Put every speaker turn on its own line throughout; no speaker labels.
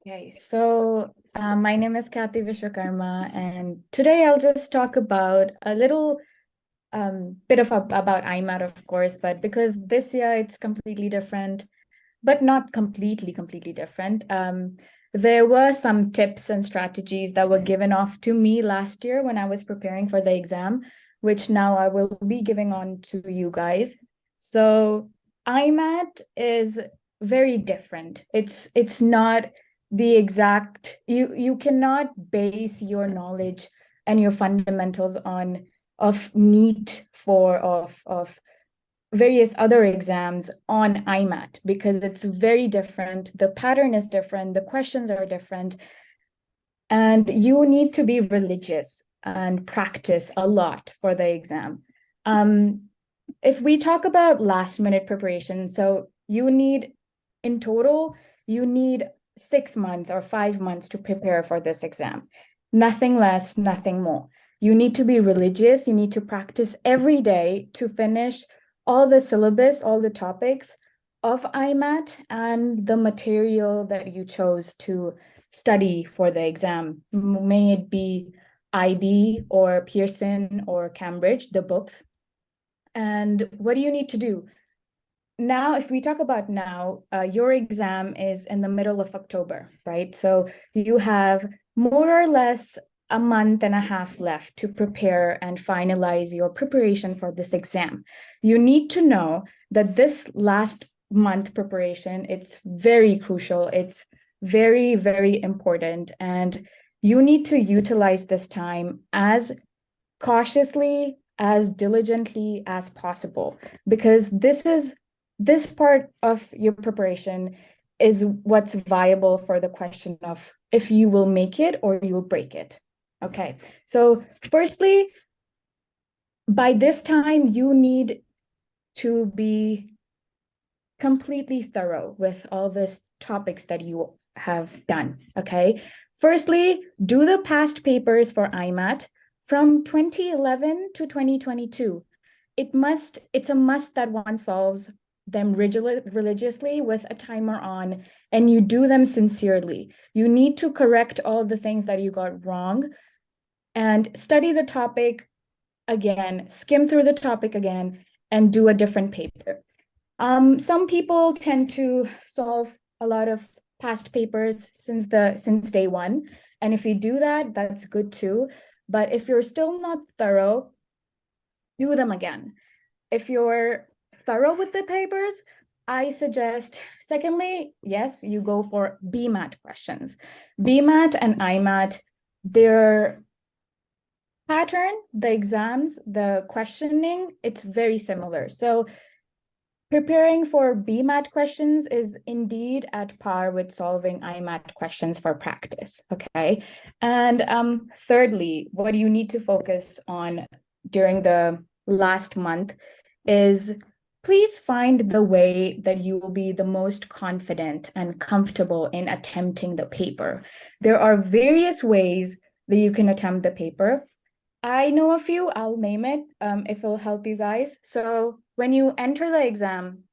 Okay, so my name is Khyati Vishwakarma, and today I'll just talk about a little bit about IMAT, of course, but because this year it's completely different, but not completely different. There were some tips and strategies that were given off to me last year when I was preparing for the exam, which now I will be giving on to you guys. So IMAT is very different. It's not the exact, you cannot base your knowledge and your fundamentals on of NEET for of various other exams on IMAT because it's very different. The pattern is different. The questions are different. And you need to be religious and practice a lot for the exam. If we talk about last minute preparation, so in total, you need 6 months or 5 months to prepare for this exam. Nothing less, nothing more. You need to be religious. You need to practice every day to finish all the syllabus, all the topics of IMAT and the material that you chose to study for the exam. May it be IB or Pearson or Cambridge, the books. And what do you need to do? Now, if we talk about now, your exam is in the middle of October, right? So you have more or less a month and a half left to prepare and finalize your preparation for this exam. You need to know that this last month preparation, it's very crucial. It's very important. And you need to utilize this time as cautiously, as diligently as possible, because this part of your preparation is what's viable for the question of if you will make it or you'll break it. Okay, so firstly, by this time, you need to be completely thorough with all these topics that you have done. Okay, firstly, do the past papers for IMAT from 2011 to 2022. It's a must that one solves them religiously with a timer on, and you do them sincerely. You need to correct all the things that you got wrong and study the topic again, skim through the topic again, and do a different paper. Some people tend to solve a lot of past papers since day one. And if you do that, that's good too. But if you're still not thorough, do them again. If you're thorough with the papers, I suggest, secondly, yes, you go for BMAT questions. BMAT and IMAT, their pattern, the exams, the questioning, it's very similar. So preparing for BMAT questions is indeed at par with solving IMAT questions for practice, okay? And thirdly, what you need to focus on during the last month is please find the way that you will be the most confident and comfortable in attempting the paper. There are various ways that you can attempt the paper. I know a few, I'll name it if it'll help you guys. So when you enter the exam,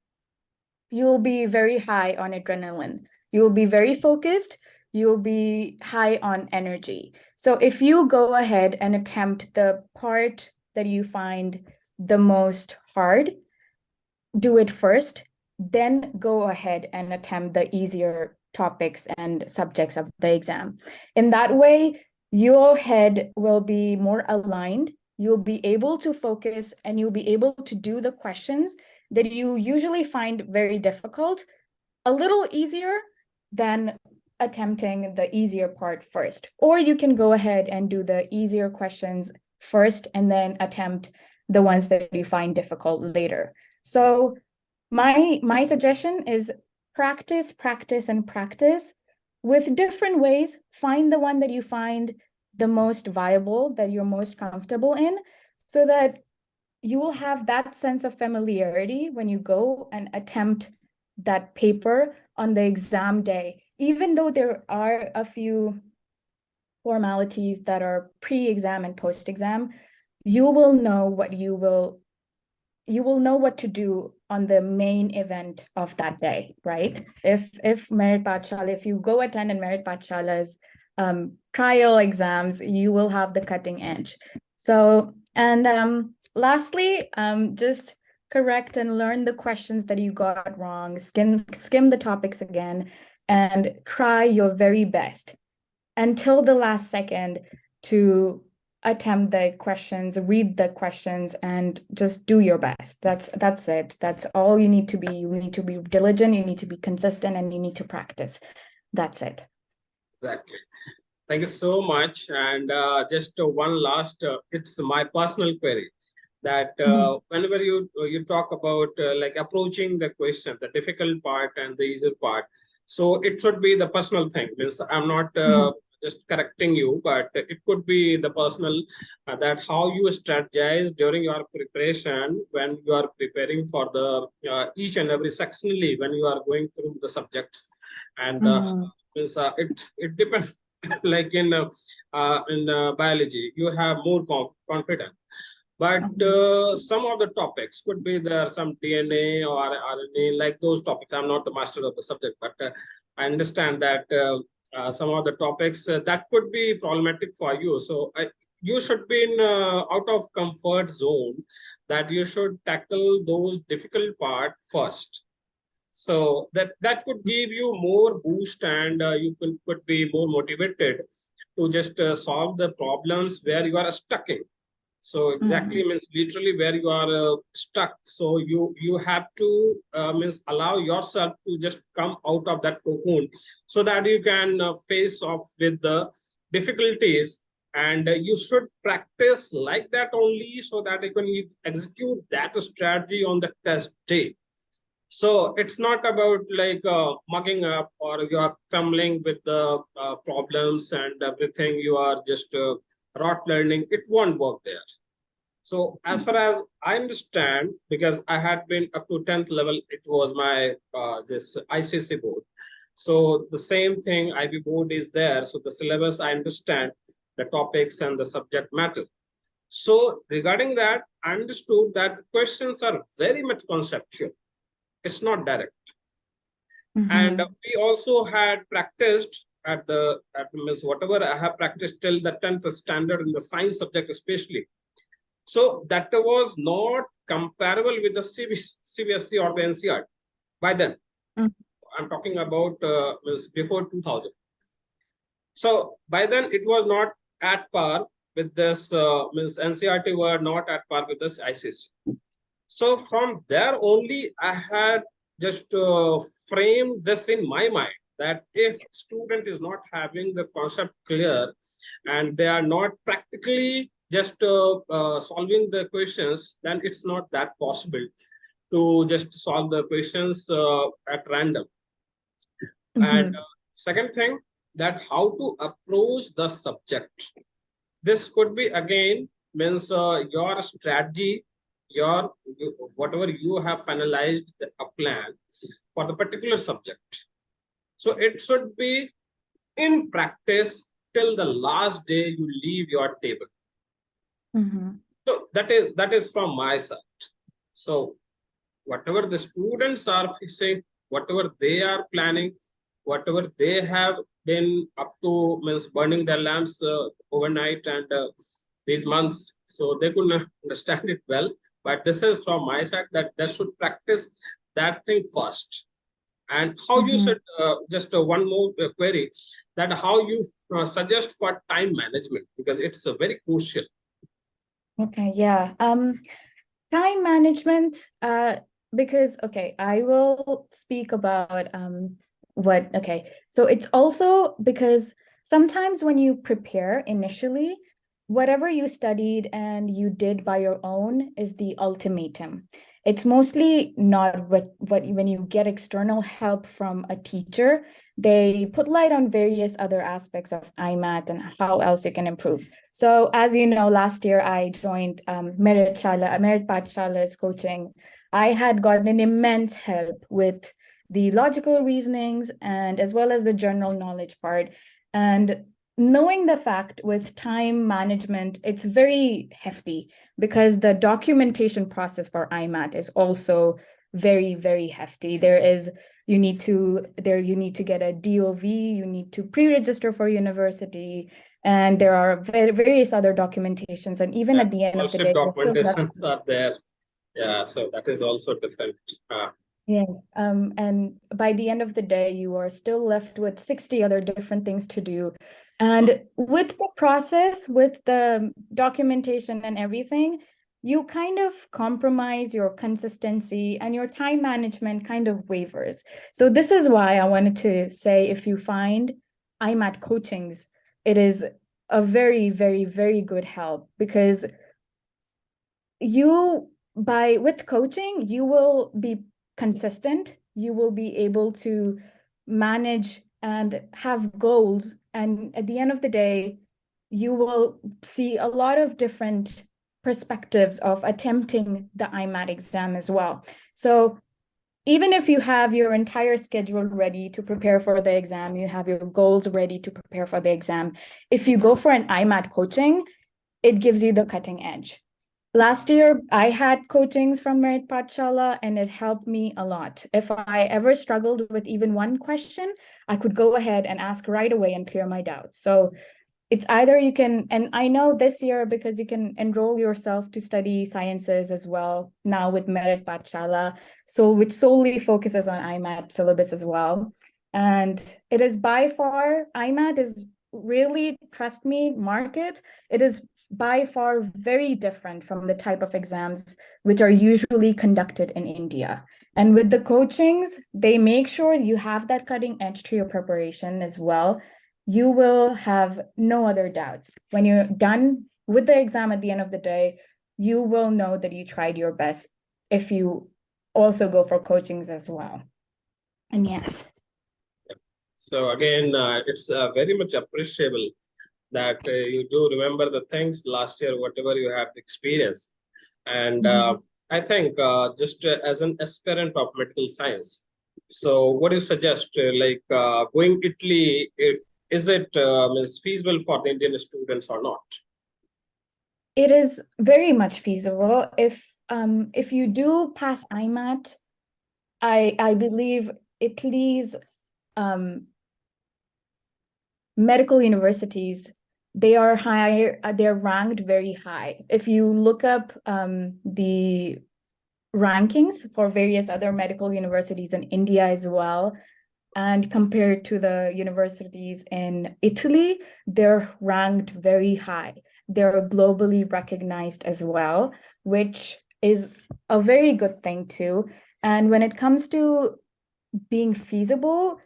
you'll be very high on adrenaline. You'll be very focused. You'll be high on energy. So if you go ahead and attempt the part that you find the most hard, do it first, then go ahead and attempt the easier topics and subjects of the exam. In that way, your head will be more aligned. You'll be able to focus and you'll be able to do the questions that you usually find very difficult a little easier than attempting the easier part first. Or you can go ahead and do the easier questions first and then attempt the ones that you find difficult later. So my suggestion is practice, practice, and practice with different ways. Find the one that you find the most viable, that you're most comfortable in, so that you will have that sense of familiarity when you go and attempt that paper on the exam day. Even though there are a few formalities that are pre-exam and post-exam, you will know what to do on the main event of that day, right? If Merit Pathshala, if you go attend in Merit Pathshala's trial exams, you will have the cutting edge. So, and lastly, just correct and learn the questions that you got wrong, skim the topics again, and try your very best until the last second to attempt the questions, read the questions, and just do your best. That's it. That's all you need to be. You need to be diligent, you need to be consistent, and you need to practice. That's it.
Exactly. Thank you so much. And just one last, it's my personal query that whenever you talk about like approaching the question, the difficult part and the easier part, so it should be the personal thing. Means I'm not just correcting you, but it could be the personal that how you strategize during your preparation when you are preparing for the each and every sectionally when you are going through the subjects, and means it depends. Like in biology, you have more confidence. But some of the topics could be there some DNA or RNA, like those topics. I'm not the master of the subject, but I understand that some of the topics that could be problematic for you. So you should be in out of comfort zone, that you should tackle those difficult part first. So that could give you more boost, and you could be more motivated to just solve the problems where you are stuck in. So exactly means literally where you are stuck. So you have to means allow yourself to just come out of that cocoon, so that you can face off with the difficulties. And you should practice like that only, so that you can execute that strategy on the test day. So it's not about like mugging up, or you are crumbling with the problems and everything. You are just rote learning. It won't work there. So as far as I understand, because I had been up to 10th level, it was my this ICC board. So the same thing, IB board is there. So the syllabus, I understand the topics and the subject matter. So regarding that, I understood that the questions are very much conceptual. It's not direct. And we also had practiced at means whatever I have practiced till the 10th standard in the science subject especially. So that was not comparable with the CBSE or the NCERT by then. I'm talking about before 2000. So by then it was not at par with this, means NCERT were not at par with this ICC. So from there only I had just framed this in my mind, that if student is not having the concept clear and they are not practically just solving the questions, then it's not that possible to just solve the questions at random. And second thing, that how to approach the subject. This could be again means your strategy, whatever you have finalized a plan for the particular subject. So it should be in practice till the last day you leave your table. So that is from my side. So whatever the students are facing, whatever they are planning, whatever they have been up to, means burning their lamps overnight and these months, so they couldn't understand it well. But this is from my side, that they should practice that thing first. And how you should, just one more query, that how you suggest for time management, because it's very crucial.
Okay, yeah. Time management, because, okay, I will speak about so it's also because sometimes when you prepare initially, whatever you studied and you did by your own is the ultimatum. It's mostly not what when you get external help from a teacher, they put light on various other aspects of IMAT and how else you can improve. So as you know, last year I joined Merit Pathshala's coaching. I had gotten an immense help with the logical reasonings and as well as the general knowledge part. And knowing the fact with time management, it's very hefty because the documentation process for IMAT is also very, very hefty. You need to get a DOV, you need to pre-register for university, and there are various other documentations. And even at the end of the day,
documentations are there. Yeah, so that is also different.
Yes, and by the end of the day, you are still left with 60 other different things to do. And with the process, with the documentation and everything, you kind of compromise your consistency, and your time management kind of wavers. So this is why I wanted to say, if you find IMAT coachings, it is a very, very, very good help, because with coaching, you will be consistent, you will be able to manage and have goals, and at the end of the day, you will see a lot of different perspectives of attempting the IMAT exam as well. So even if you have your entire schedule ready to prepare for the exam, you have your goals ready to prepare for the exam, if you go for an IMAT coaching, it gives you the cutting edge. Last year, I had coachings from Merit Pathshala, and it helped me a lot. If I ever struggled with even one question, I could go ahead and ask right away and clear my doubts. So it's either you can, and I know this year, because you can enroll yourself to study sciences as well now with Merit Pathshala, so which solely focuses on IMAT syllabus as well. And it is by far, IMAT is really, trust me, mark it, it is by far very different from the type of exams which are usually conducted in India. And with the coachings, they make sure you have that cutting edge to your preparation as well. You will have no other doubts. When you're done with the exam at the end of the day, you will know that you tried your best if you also go for coachings as well. And yes.
So again, it's very much appreciable that you do remember the things last year, whatever you have experienced. And I think just as an aspirant of medical science, so what do you suggest, going Italy, is it is feasible for the Indian students or not?
It is very much feasible. If you do pass IMAT, I believe Italy's medical universities, they are higher, they're ranked very high. If you look up the rankings for various other medical universities in India as well, and compared to the universities in Italy, they're ranked very high. They're globally recognized as well, which is a very good thing too. And when it comes to being feasible,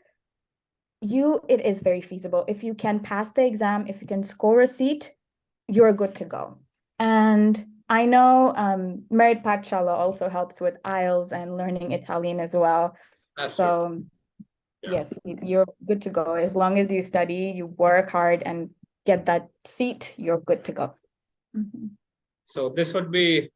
it is very feasible. If you can pass the exam, if you can score a seat, you're good to go. And I know Merit Pathshala also helps with IELTS and learning Italian as well. So yes, you're good to go. As long as you study, you work hard and get that seat, you're good to go.
So this would be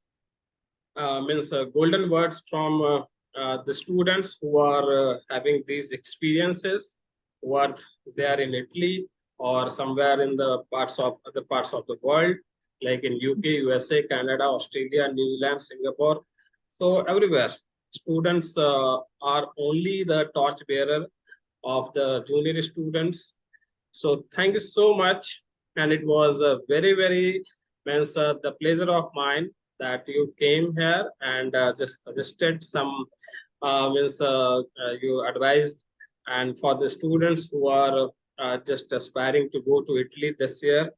golden words from the students who are having these experiences, what they are in Italy or somewhere in the other parts of the world, like in UK, USA, Canada, Australia, New Zealand, Singapore. So everywhere, students are only the torch bearer of the junior students. So thank you so much. And it was a very, very the pleasure of mine that you came here and just suggested some you advised. And for the students who are just aspiring to go to Italy this year,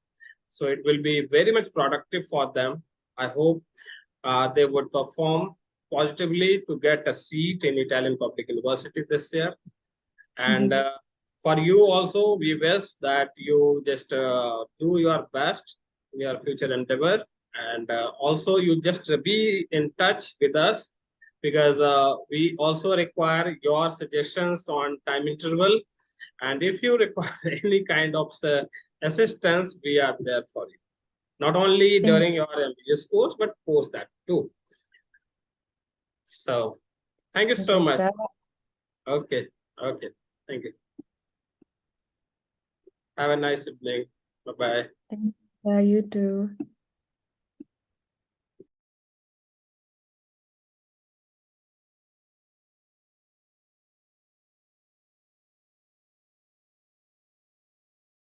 so it will be very much productive for them. I hope they would perform positively to get a seat in Italian Public University this year. And for you also, we wish that you just do your best in your future endeavor. And also you just be in touch with us, because we also require your suggestions on time interval. And if you require any kind of assistance, we are there for you. Not only during your MBBS course, but post that too. So thank you so much. Okay. Okay. Thank you. Have a nice evening. Bye-bye.
You too.